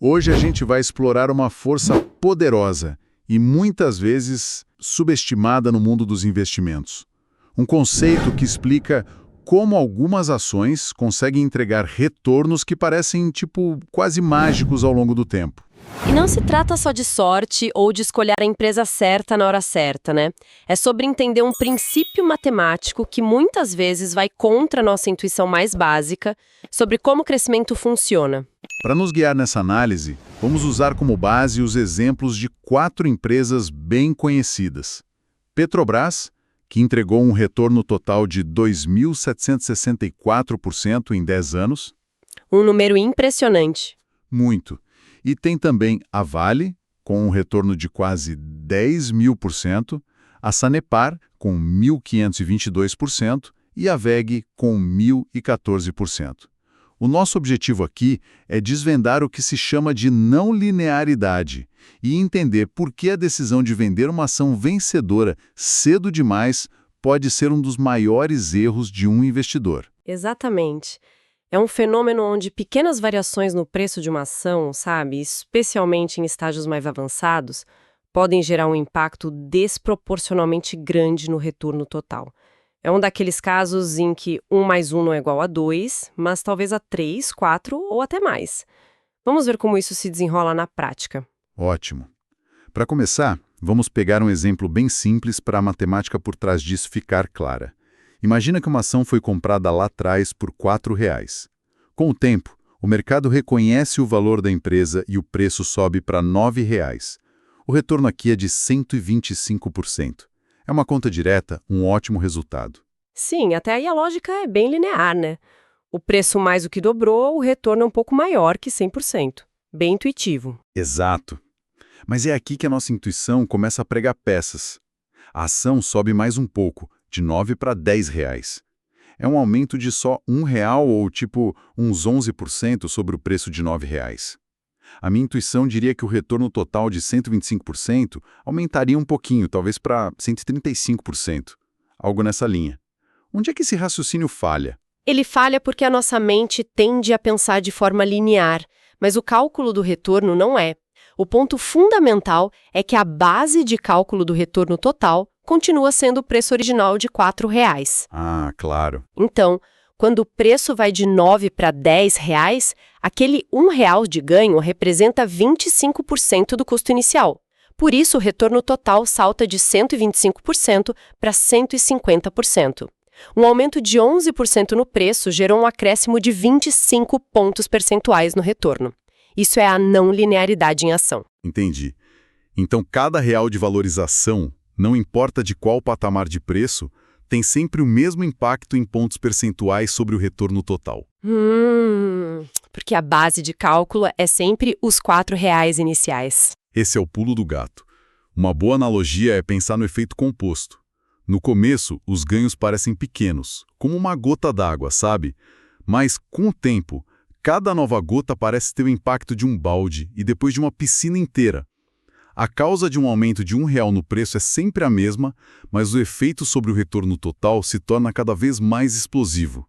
Hoje a gente vai explorar uma força poderosa e muitas vezes subestimada no mundo dos investimentos. Um conceito que explica como algumas ações conseguem entregar retornos que parecem, quase mágicos ao longo do tempo. E não se trata só de sorte ou de escolher a empresa certa na hora certa, né? É sobre entender um princípio matemático que muitas vezes vai contra a nossa intuição mais básica sobre como o crescimento funciona. Para nos guiar nessa análise, vamos usar como base os exemplos de 4 empresas bem conhecidas. Petrobras, que entregou um retorno total de 2.764% em 10 anos. Um número impressionante. Muito. E tem também a Vale, com um retorno de quase 10.000%, a Sanepar, com 1.522%, e a WEG, com 1.014%. O nosso objetivo aqui é desvendar o que se chama de não linearidade e entender por que a decisão de vender uma ação vencedora cedo demais pode ser um dos maiores erros de um investidor. Exatamente. É um fenômeno onde pequenas variações no preço de uma ação, especialmente em estágios mais avançados, podem gerar um impacto desproporcionalmente grande no retorno total. É um daqueles casos em que 1 mais 1 não é igual a 2, mas talvez a 3, 4 ou até mais. Vamos ver como isso se desenrola na prática. Ótimo. Para começar, vamos pegar um exemplo bem simples para a matemática por trás disso ficar clara. Imagina que uma ação foi comprada lá atrás por R$ 4,00. Com o tempo, o mercado reconhece o valor da empresa e o preço sobe para R$ 9,00. O retorno aqui é de 125%. É uma conta direta, um ótimo resultado. Sim, até aí a lógica é bem linear, né? O preço mais do que dobrou, o retorno é um pouco maior que 100%. Bem intuitivo. Exato. Mas é aqui que a nossa intuição começa a pregar peças. A ação sobe mais um pouco, de 9 para R$ 10,00. É um aumento de só R$ 1,00 ou uns 11% sobre o preço de R$ 9,00. A minha intuição diria que o retorno total de 125% aumentaria um pouquinho, talvez para 135%. Algo nessa linha. Onde é que esse raciocínio falha? Ele falha porque a nossa mente tende a pensar de forma linear, mas o cálculo do retorno não é. O ponto fundamental é que a base de cálculo do retorno total continua sendo o preço original de R$ 4,00. Ah, claro. Então, quando o preço vai de 9 para R$ 10,00, aquele R$ 1,00 de ganho representa 25% do custo inicial. Por isso, o retorno total salta de 125% para 150%. Um aumento de 11% no preço gerou um acréscimo de 25 pontos percentuais no retorno. Isso é a não linearidade em ação. Entendi. Então, cada real de valorização, não importa de qual patamar de preço, tem sempre o mesmo impacto em pontos percentuais sobre o retorno total. Porque a base de cálculo é sempre os R$ 4,00 iniciais. Esse é o pulo do gato. Uma boa analogia é pensar no efeito composto. No começo, os ganhos parecem pequenos, como uma gota d'água, sabe? Mas, com o tempo, cada nova gota parece ter o impacto de um balde e depois de uma piscina inteira. A causa de um aumento de R$ 1,00 no preço é sempre a mesma, mas o efeito sobre o retorno total se torna cada vez mais explosivo.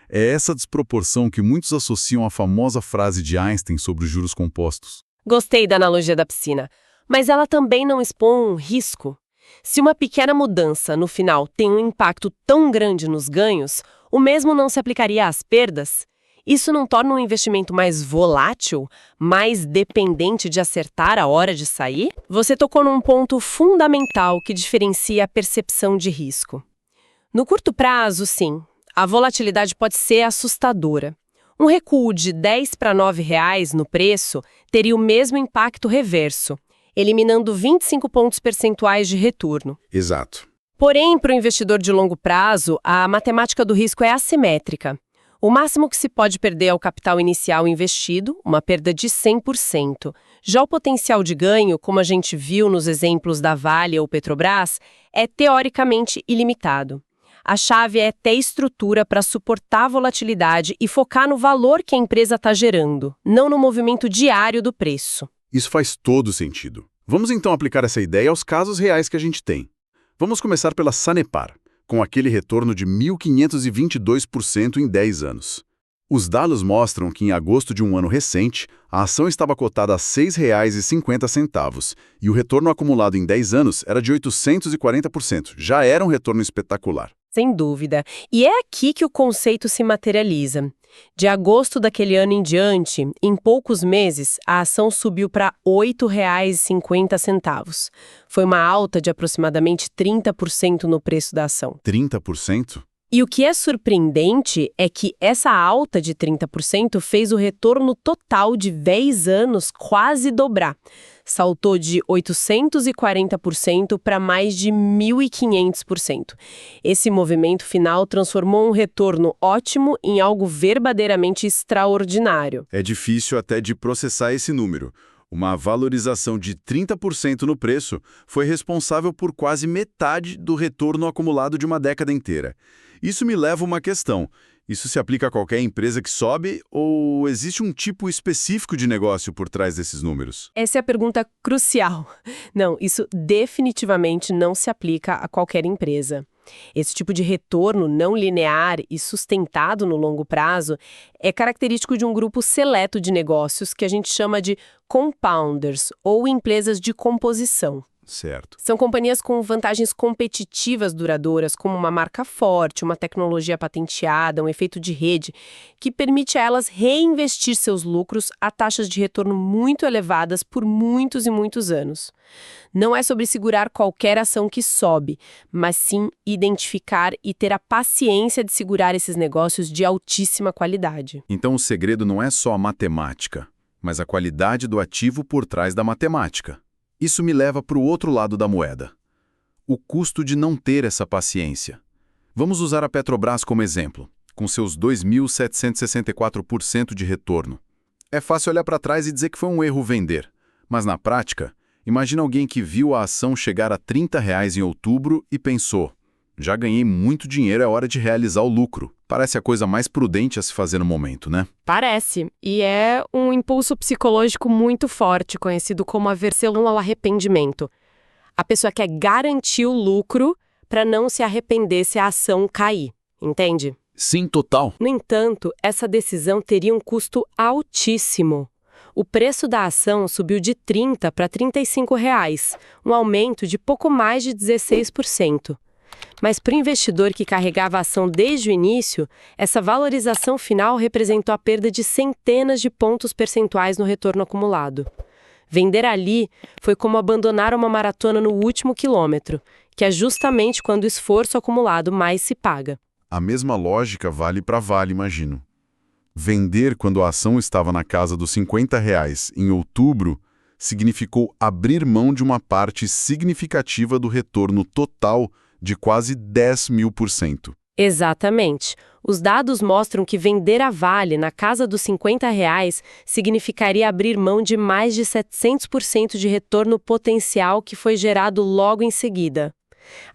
É essa desproporção que muitos associam à famosa frase de Einstein sobre os juros compostos. Gostei da analogia da piscina, mas ela também não expõe um risco. Se uma pequena mudança, no final, tem um impacto tão grande nos ganhos, o mesmo não se aplicaria às perdas? Isso não torna um investimento mais volátil, mais dependente de acertar a hora de sair? Você tocou num ponto fundamental que diferencia a percepção de risco. No curto prazo, sim, a volatilidade pode ser assustadora. Um recuo de 10 para R$ 9,00 no preço teria o mesmo impacto reverso, eliminando 25 pontos percentuais de retorno. Exato. Porém, para o investidor de longo prazo, a matemática do risco é assimétrica. O máximo que se pode perder é o capital inicial investido, uma perda de 100%. Já o potencial de ganho, como a gente viu nos exemplos da Vale ou Petrobras, é teoricamente ilimitado. A chave é ter estrutura para suportar a volatilidade e focar no valor que a empresa está gerando, não no movimento diário do preço. Isso faz todo sentido. Vamos então aplicar essa ideia aos casos reais que a gente tem. Vamos começar pela Sanepar, com aquele retorno de 1.522% em 10 anos. Os dados mostram que em agosto de um ano recente, a ação estava cotada a R$ 6,50 e o retorno acumulado em 10 anos era de 840%. Já era um retorno espetacular. Sem dúvida. E é aqui que o conceito se materializa. De agosto daquele ano em diante, em poucos meses, a ação subiu para R$ 8,50. Foi uma alta de aproximadamente 30% no preço da ação. 30%? E o que é surpreendente é que essa alta de 30% fez o retorno total de 10 anos quase dobrar. Saltou de 840% para mais de 1.500%. Esse movimento final transformou um retorno ótimo em algo verdadeiramente extraordinário. É difícil até de processar esse número. Uma valorização de 30% no preço foi responsável por quase metade do retorno acumulado de uma década inteira. Isso me leva a uma questão. Isso se aplica a qualquer empresa que sobe ou existe um tipo específico de negócio por trás desses números? Essa é a pergunta crucial. Não, isso definitivamente não se aplica a qualquer empresa. Esse tipo de retorno não linear e sustentado no longo prazo é característico de um grupo seleto de negócios que a gente chama de compounders ou empresas de composição. Certo. São companhias com vantagens competitivas duradouras, como uma marca forte, uma tecnologia patenteada, um efeito de rede, que permite a elas reinvestir seus lucros a taxas de retorno muito elevadas por muitos e muitos anos. Não é sobre segurar qualquer ação que sobe, mas sim identificar e ter a paciência de segurar esses negócios de altíssima qualidade. Então o segredo não é só a matemática, mas a qualidade do ativo por trás da matemática. Isso me leva para o outro lado da moeda. O custo de não ter essa paciência. Vamos usar a Petrobras como exemplo, com seus 2.764% de retorno. É fácil olhar para trás e dizer que foi um erro vender, mas na prática, imagina alguém que viu a ação chegar a R$ 30 em outubro e pensou: já ganhei muito dinheiro, é hora de realizar o lucro. Parece a coisa mais prudente a se fazer no momento, né? Parece. E é um impulso psicológico muito forte, conhecido como aversão ao arrependimento. A pessoa quer garantir o lucro para não se arrepender se a ação cair, entende? Sim, total. No entanto, essa decisão teria um custo altíssimo. O preço da ação subiu de R$ 30 para R$ 35, um aumento de pouco mais de 16%. Mas para o investidor que carregava a ação desde o início, essa valorização final representou a perda de centenas de pontos percentuais no retorno acumulado. Vender ali foi como abandonar uma maratona no último quilômetro, que é justamente quando o esforço acumulado mais se paga. A mesma lógica vale para Vale, imagino. Vender quando a ação estava na casa dos R$ 50 em outubro significou abrir mão de uma parte significativa do retorno total de quase 10.000%. Exatamente. Os dados mostram que vender a Vale na casa dos R$ 50 significaria abrir mão de mais de 700% de retorno potencial que foi gerado logo em seguida.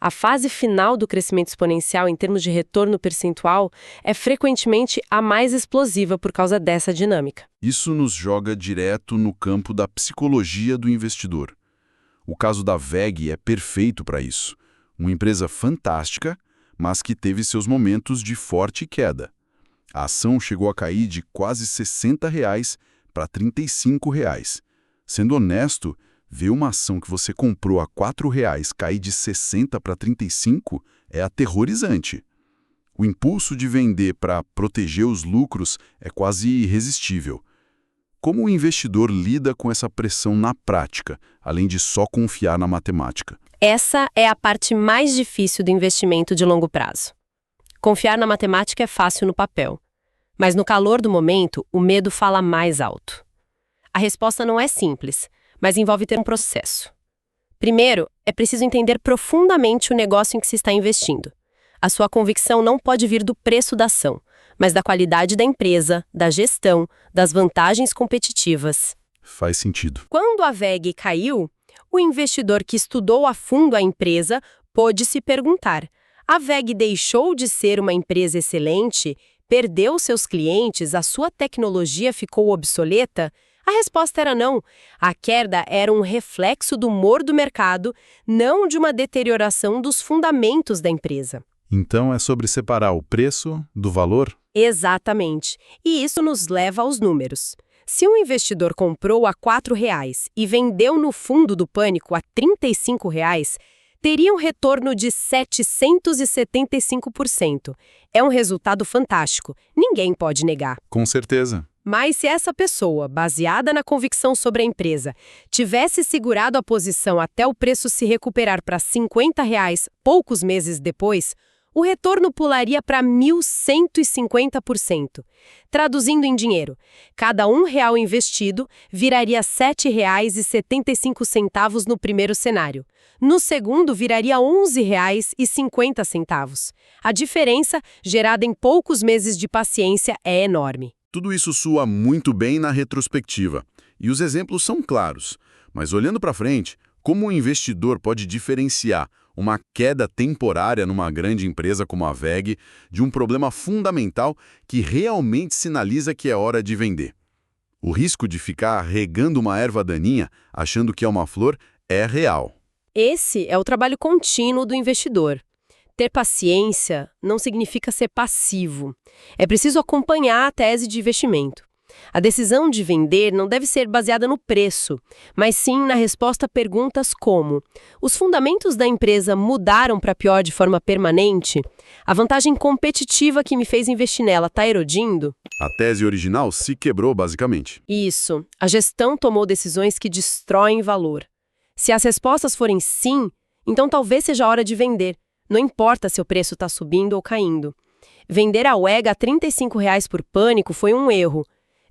A fase final do crescimento exponencial em termos de retorno percentual é frequentemente a mais explosiva por causa dessa dinâmica. Isso nos joga direto no campo da psicologia do investidor. O caso da WEG é perfeito para isso. Uma empresa fantástica, mas que teve seus momentos de forte queda. A ação chegou a cair de quase R$ 60 para R$ 35. Sendo honesto, ver uma ação que você comprou a R$ 4 cair de 60 para 35 é aterrorizante. O impulso de vender para proteger os lucros é quase irresistível. Como o investidor lida com essa pressão na prática, além de só confiar na matemática? Essa é a parte mais difícil do investimento de longo prazo. Confiar na matemática é fácil no papel, mas no calor do momento, o medo fala mais alto. A resposta não é simples, mas envolve ter um processo. Primeiro, é preciso entender profundamente o negócio em que se está investindo. A sua convicção não pode vir do preço da ação, mas da qualidade da empresa, da gestão, das vantagens competitivas. Faz sentido. Quando a WEG caiu, o investidor que estudou a fundo a empresa pôde se perguntar: a WEG deixou de ser uma empresa excelente? Perdeu seus clientes? A sua tecnologia ficou obsoleta? A resposta era não. A queda era um reflexo do humor do mercado, não de uma deterioração dos fundamentos da empresa. Então é sobre separar o preço do valor? Exatamente. E isso nos leva aos números. Se um investidor comprou a R$ 4,00 e vendeu no fundo do pânico a R$ 35,00, teria um retorno de 775%. É um resultado fantástico, ninguém pode negar. Com certeza. Mas se essa pessoa, baseada na convicção sobre a empresa, tivesse segurado a posição até o preço se recuperar para R$ 50,00 poucos meses depois, o retorno pularia para 1.150%. Traduzindo em dinheiro, cada R$ 1 investido viraria R$ 7,75 no primeiro cenário. No segundo, viraria R$ 11,50. A diferença, gerada em poucos meses de paciência, é enorme. Tudo isso soa muito bem na retrospectiva. E os exemplos são claros. Mas olhando para frente, como o investidor pode diferenciar uma queda temporária numa grande empresa como a WEG de um problema fundamental que realmente sinaliza que é hora de vender? O risco de ficar regando uma erva daninha achando que é uma flor é real. Esse é o trabalho contínuo do investidor. Ter paciência não significa ser passivo. É preciso acompanhar a tese de investimento. A decisão de vender não deve ser baseada no preço, mas sim na resposta a perguntas como: os fundamentos da empresa mudaram para pior de forma permanente? A vantagem competitiva que me fez investir nela está erodindo? A tese original se quebrou, basicamente. Isso. A gestão tomou decisões que destroem valor. Se as respostas forem sim, então talvez seja a hora de vender. Não importa se o preço está subindo ou caindo. Vender a WEG a R$ 35,00 por pânico foi um erro.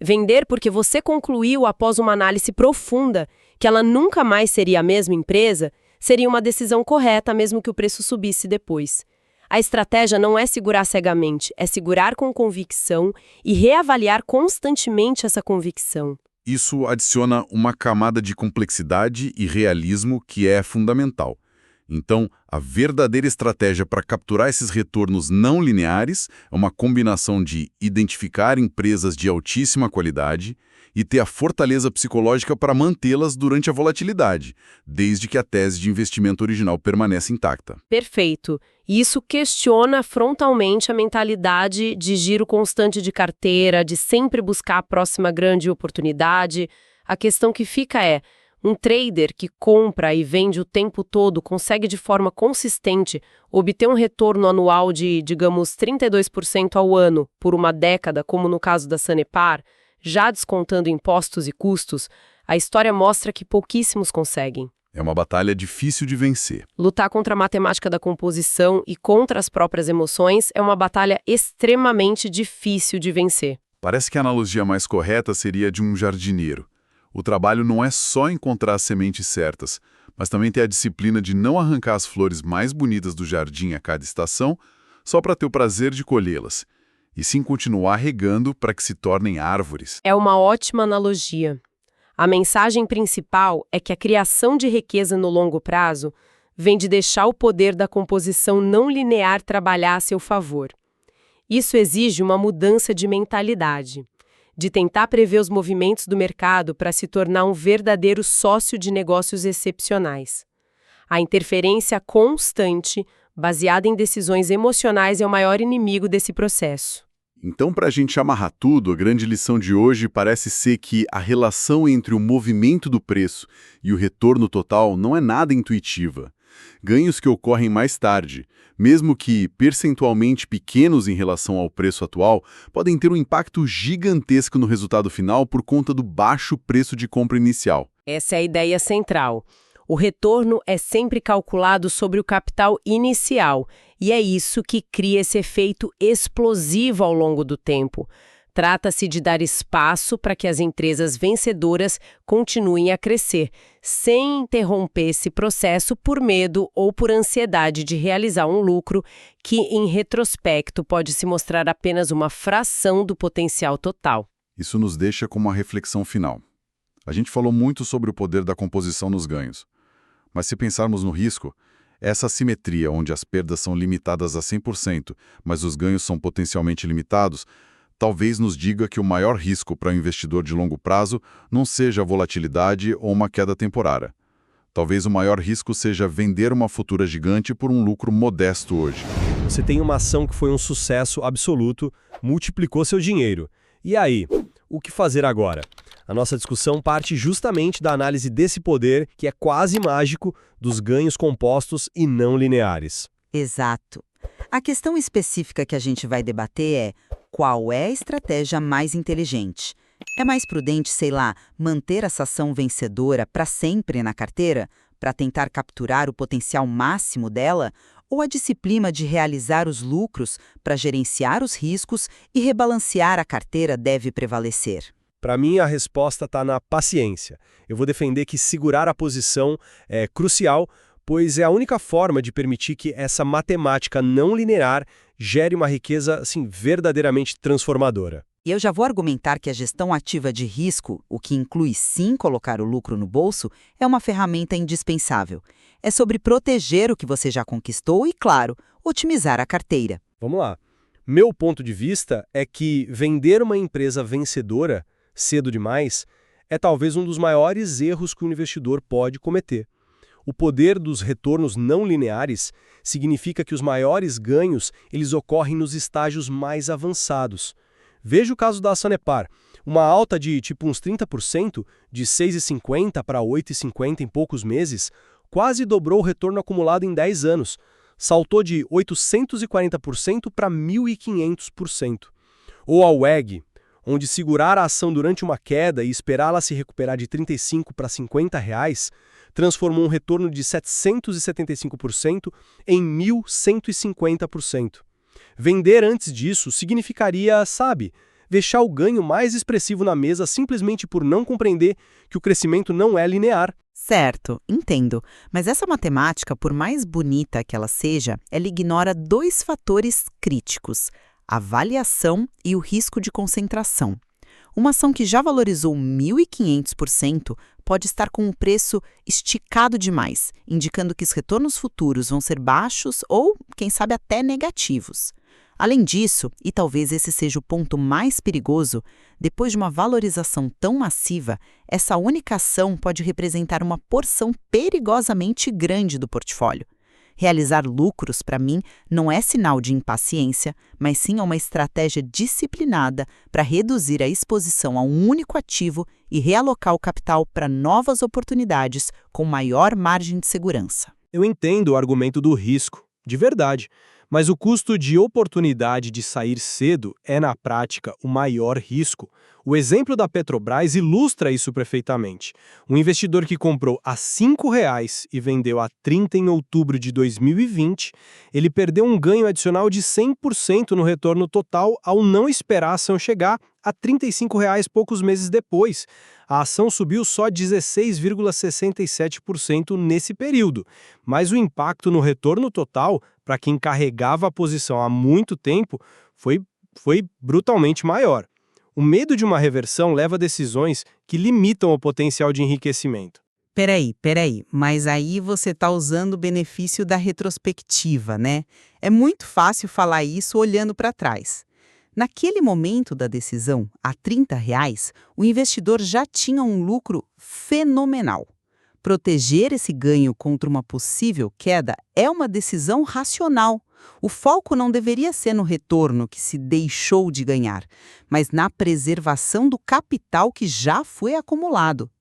Vender porque você concluiu após uma análise profunda que ela nunca mais seria a mesma empresa, seria uma decisão correta mesmo que o preço subisse depois. A estratégia não é segurar cegamente, é segurar com convicção e reavaliar constantemente essa convicção. Isso adiciona uma camada de complexidade e realismo que é fundamental. Então, a verdadeira estratégia para capturar esses retornos não lineares é uma combinação de identificar empresas de altíssima qualidade e ter a fortaleza psicológica para mantê-las durante a volatilidade, desde que a tese de investimento original permaneça intacta. Perfeito. E isso questiona frontalmente a mentalidade de giro constante de carteira, de sempre buscar a próxima grande oportunidade. A questão que fica é: um trader que compra e vende o tempo todo consegue de forma consistente obter um retorno anual de, digamos, 32% ao ano por uma década, como no caso da Sanepar, já descontando impostos e custos? A história mostra que pouquíssimos conseguem. É uma batalha difícil de vencer. Lutar contra a matemática da composição e contra as próprias emoções é uma batalha extremamente difícil de vencer. Parece que a analogia mais correta seria de um jardineiro. O trabalho não é só encontrar as sementes certas, mas também ter a disciplina de não arrancar as flores mais bonitas do jardim a cada estação só para ter o prazer de colhê-las, e sim continuar regando para que se tornem árvores. É uma ótima analogia. A mensagem principal é que a criação de riqueza no longo prazo vem de deixar o poder da composição não linear trabalhar a seu favor. Isso exige uma mudança de mentalidade, de tentar prever os movimentos do mercado para se tornar um verdadeiro sócio de negócios excepcionais. A interferência constante, baseada em decisões emocionais, é o maior inimigo desse processo. Então, para a gente amarrar tudo, a grande lição de hoje parece ser que a relação entre o movimento do preço e o retorno total não é nada intuitiva. Ganhos que ocorrem mais tarde, mesmo que percentualmente pequenos em relação ao preço atual, podem ter um impacto gigantesco no resultado final por conta do baixo preço de compra inicial. Essa é a ideia central. O retorno é sempre calculado sobre o capital inicial, e é isso que cria esse efeito explosivo ao longo do tempo. Trata-se de dar espaço para que as empresas vencedoras continuem a crescer, sem interromper esse processo por medo ou por ansiedade de realizar um lucro que, em retrospecto, pode se mostrar apenas uma fração do potencial total. Isso nos deixa com uma reflexão final. A gente falou muito sobre o poder da composição nos ganhos. Mas se pensarmos no risco, essa assimetria onde as perdas são limitadas a 100%, mas os ganhos são potencialmente limitados, talvez nos diga que o maior risco para o investidor de longo prazo não seja a volatilidade ou uma queda temporária. Talvez o maior risco seja vender uma futura gigante por um lucro modesto hoje. Você tem uma ação que foi um sucesso absoluto, multiplicou seu dinheiro. E aí, o que fazer agora? A nossa discussão parte justamente da análise desse poder, que é quase mágico, dos ganhos compostos e não lineares. Exato. A questão específica que a gente vai debater é: qual é a estratégia mais inteligente? É mais prudente, sei lá, manter essa ação vencedora para sempre na carteira, para tentar capturar o potencial máximo dela? Ou a disciplina de realizar os lucros para gerenciar os riscos e rebalancear a carteira deve prevalecer? Para mim, a resposta está na paciência. Eu vou defender que segurar a posição é crucial, pois é a única forma de permitir que essa matemática não linear gere uma riqueza assim, verdadeiramente transformadora. E eu já vou argumentar que a gestão ativa de risco, o que inclui sim colocar o lucro no bolso, é uma ferramenta indispensável. É sobre proteger o que você já conquistou e, claro, otimizar a carteira. Vamos lá. Meu ponto de vista é que vender uma empresa vencedora cedo demais é talvez um dos maiores erros que o investidor pode cometer. O poder dos retornos não lineares significa que os maiores ganhos eles ocorrem nos estágios mais avançados. Veja o caso da Sanepar, uma alta de tipo uns 30%, de 6,50 para 8,50 em poucos meses, quase dobrou o retorno acumulado em 10 anos, saltou de 840% para 1.500%. Ou a WEG, onde segurar a ação durante uma queda e esperá-la se recuperar de 35 para 50 reais, transformou um retorno de 775% em 1.150%. Vender antes disso significaria, sabe, deixar o ganho mais expressivo na mesa simplesmente por não compreender que o crescimento não é linear. Certo, entendo. Mas essa matemática, por mais bonita que ela seja, ela ignora dois fatores críticos: a avaliação e o risco de concentração. Uma ação que já valorizou 1.500% pode estar com um preço esticado demais, indicando que os retornos futuros vão ser baixos ou, quem sabe, até negativos. Além disso, e talvez esse seja o ponto mais perigoso, depois de uma valorização tão massiva, essa única ação pode representar uma porção perigosamente grande do portfólio. Realizar lucros, para mim, não é sinal de impaciência, mas sim uma estratégia disciplinada para reduzir a exposição a um único ativo e realocar o capital para novas oportunidades com maior margem de segurança. Eu entendo o argumento do risco, de verdade, mas o custo de oportunidade de sair cedo é, na prática, o maior risco. O exemplo da Petrobras ilustra isso perfeitamente. Um investidor que comprou a R$ 5,00 e vendeu a 30 em outubro de 2020, ele perdeu um ganho adicional de 100% no retorno total ao não esperar a ação chegar a R$ 35,00 poucos meses depois. A ação subiu só 16,67% nesse período, mas o impacto no retorno total, para quem carregava a posição há muito tempo, foi brutalmente maior. O medo de uma reversão leva a decisões que limitam o potencial de enriquecimento. Peraí, mas aí você está usando o benefício da retrospectiva, né? É muito fácil falar isso olhando para trás. Naquele momento da decisão, a R$ 30,00, o investidor já tinha um lucro fenomenal. Proteger esse ganho contra uma possível queda é uma decisão racional. O foco não deveria ser no retorno que se deixou de ganhar, mas na preservação do capital que já foi acumulado.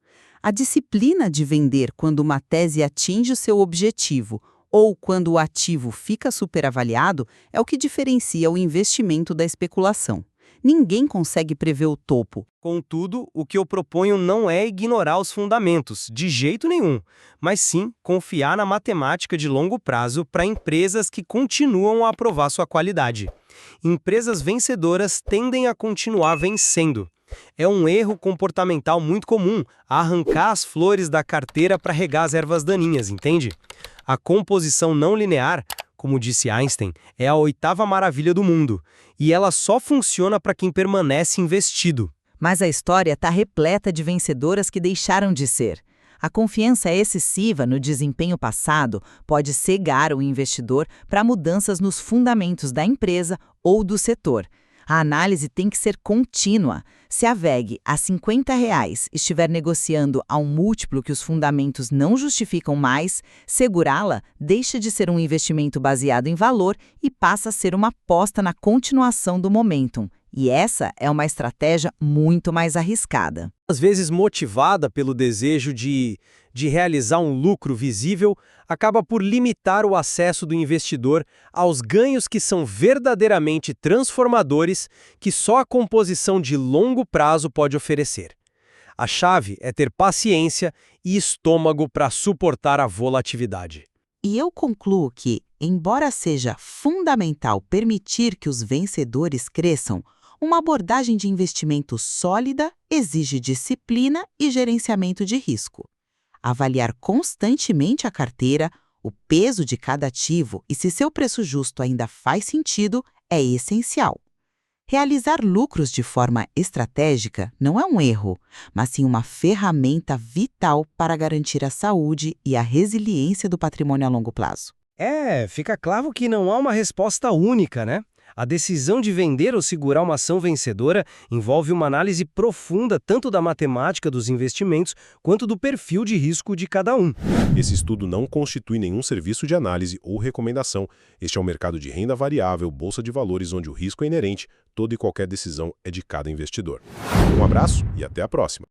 A disciplina de vender quando uma tese atinge o seu objetivo ou quando o ativo fica superavaliado é o que diferencia o investimento da especulação. Ninguém consegue prever o topo. Contudo, o que eu proponho não é ignorar os fundamentos, de jeito nenhum, mas sim confiar na matemática de longo prazo para empresas que continuam a provar sua qualidade. Empresas vencedoras tendem a continuar vencendo. É um erro comportamental muito comum arrancar as flores da carteira para regar as ervas daninhas, entende? A composição não linear, como disse Einstein, é a 8ª maravilha do mundo, e ela só funciona para quem permanece investido. Mas a história está repleta de vencedoras que deixaram de ser. A confiança excessiva no desempenho passado pode cegar o investidor para mudanças nos fundamentos da empresa ou do setor. A análise tem que ser contínua. Se a VEG a R$ 50 estiver negociando a um múltiplo que os fundamentos não justificam mais, segurá-la deixa de ser um investimento baseado em valor e passa a ser uma aposta na continuação do momentum. E essa é uma estratégia muito mais arriscada. Às vezes motivada pelo desejo de realizar um lucro visível, acaba por limitar o acesso do investidor aos ganhos que são verdadeiramente transformadores que só a composição de longo prazo pode oferecer. A chave é ter paciência e estômago para suportar a volatilidade. E eu concluo que, embora seja fundamental permitir que os vencedores cresçam, uma abordagem de investimento sólida exige disciplina e gerenciamento de risco. Avaliar constantemente a carteira, o peso de cada ativo e se seu preço justo ainda faz sentido é essencial. Realizar lucros de forma estratégica não é um erro, mas sim uma ferramenta vital para garantir a saúde e a resiliência do patrimônio a longo prazo. Fica claro que não há uma resposta única, né? A decisão de vender ou segurar uma ação vencedora envolve uma análise profunda tanto da matemática dos investimentos quanto do perfil de risco de cada um. Esse estudo não constitui nenhum serviço de análise ou recomendação. Este é um mercado de renda variável, bolsa de valores, onde o risco é inerente, toda e qualquer decisão é de cada investidor. Um abraço e até a próxima!